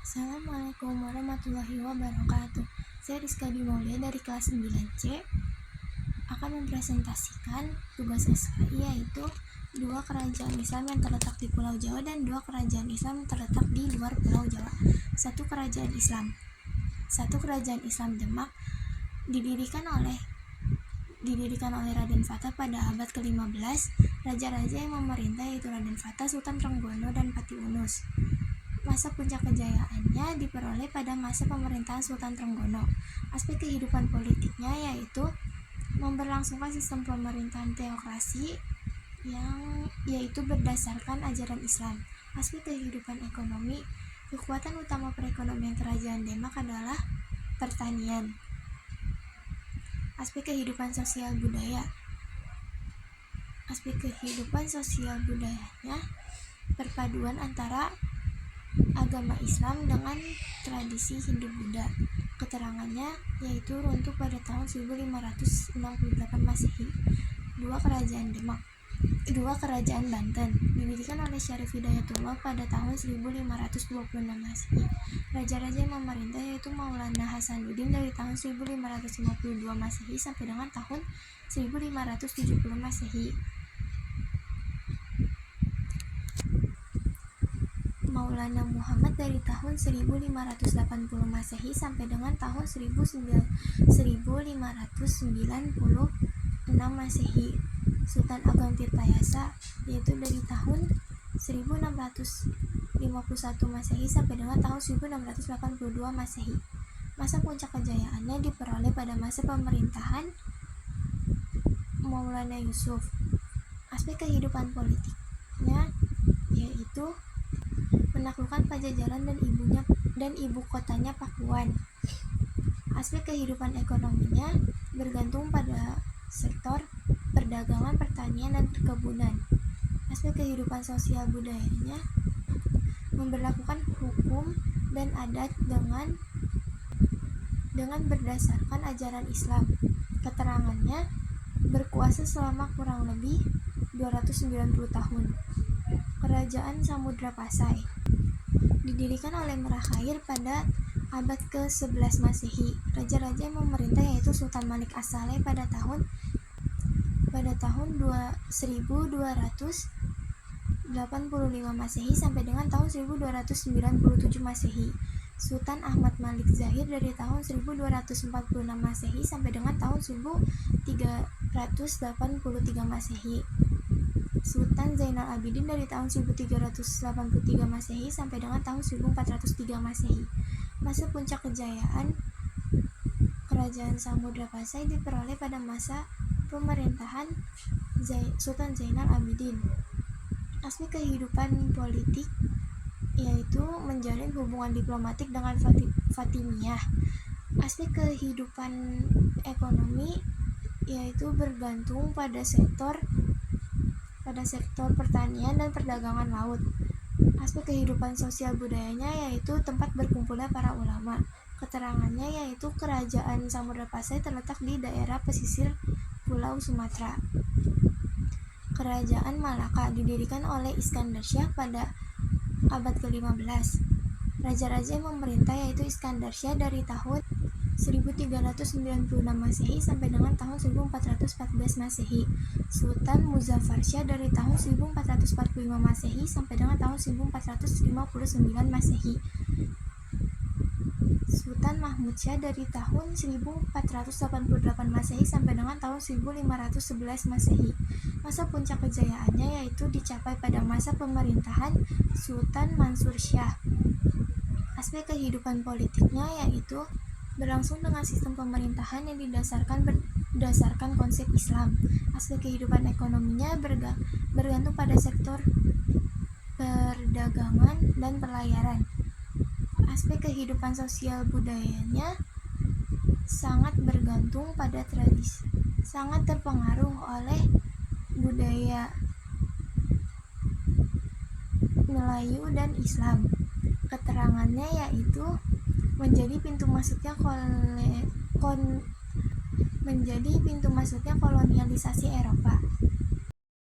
Assalamualaikum warahmatullahi wabarakatuh. Saya Rizka Dimaulia dari kelas 9C akan mempresentasikan tugas SKI, yaitu dua kerajaan Islam yang terletak di Pulau Jawa dan dua kerajaan Islam yang terletak di luar Pulau Jawa. Satu kerajaan Islam Demak didirikan oleh Raden Fatah pada abad ke-15. Raja-raja yang memerintah yaitu Raden Fatah, Sultan Trenggono, dan Pati Unus. Masa puncak kejayaannya diperoleh pada masa pemerintahan Sultan Trenggono. Aspek kehidupan politiknya yaitu memberlangsungkan sistem pemerintahan teokrasi yaitu berdasarkan ajaran Islam. Aspek kehidupan ekonomi, kekuatan utama perekonomian kerajaan Demak adalah pertanian. Aspek kehidupan sosial budaya. Aspek kehidupan sosial budayanya perpaduan antara agama Islam dengan tradisi Hindu-Buddha. Keterangannya yaitu runtuh pada tahun 1568 Masehi. Dua kerajaan Banten didirikan oleh Syarif Hidayatullah pada tahun 1526 Masehi. Raja-raja yang memerintah yaitu Maulana Hasanuddin dari tahun 1552 Masehi sampai dengan tahun 1570 Masehi. Maulana Muhammad dari tahun 1580 Masehi sampai dengan tahun 1596 Masehi. Sultan Ageng Tirtayasa yaitu dari tahun 1651 Masehi sampai dengan tahun 1682 Masehi. Masa puncak kejayaannya diperoleh pada masa pemerintahan Maulana Yusuf. Aspek kehidupan politiknya yaitu menaklukkan Pajajaran dan ibu kotanya Pakuan. Aspek kehidupan ekonominya bergantung pada sektor perdagangan, pertanian, dan perkebunan. Aspek kehidupan sosial budayanya memberlakukan hukum dan adat dengan berdasarkan ajaran Islam. Keterangannya berkuasa selama kurang lebih 290 tahun. Kerajaan Samudra Pasai didirikan oleh Merah Khair pada abad ke-11 Masehi. Raja-raja yang memerintah yaitu Sultan Malik As-Saleh pada tahun 1285 Masehi sampai dengan tahun 1297 Masehi. Sultan Ahmad Malik Zahir dari tahun 1246 Masehi sampai dengan tahun 1383 Masehi. Sultan Zainal Abidin dari tahun 1383 Masehi sampai dengan tahun 1403 Masehi. Masa puncak kejayaan Kerajaan Samudra Pasai diperoleh pada masa pemerintahan Sultan Zainal Abidin. Aspek kehidupan politik yaitu menjalin hubungan diplomatik dengan Fatimiyah. Aspek kehidupan ekonomi yaitu bergantung pada sektor pertanian dan perdagangan laut. Aspek kehidupan sosial budayanya yaitu tempat berkumpulnya para ulama. Keterangannya yaitu Kerajaan Samudra Pasai terletak di daerah pesisir Pulau Sumatera. Kerajaan Malaka didirikan oleh Iskandar Syah pada abad ke-15. Raja-raja yang memerintah yaitu Iskandar Syah dari tahun 1396 Masehi sampai dengan tahun 1414 Masehi. Sultan Muzaffar Syah dari tahun 1445 Masehi sampai dengan tahun 1459 Masehi. Sultan Mahmud Syah dari tahun 1488 Masehi sampai dengan tahun 1511 Masehi. Masa puncak kejayaannya yaitu dicapai pada masa pemerintahan Sultan Mansur Syah. Aspek kehidupan politiknya yaitu berlangsung dengan sistem pemerintahan yang berdasarkan konsep Islam. Aspek kehidupan ekonominya bergantung pada sektor perdagangan dan pelayaran. Aspek kehidupan sosial budayanya sangat bergantung pada tradisi, sangat terpengaruh oleh budaya Melayu dan Islam. Keterangannya yaitu menjadi pintu masuknya kolonialisasi Eropa.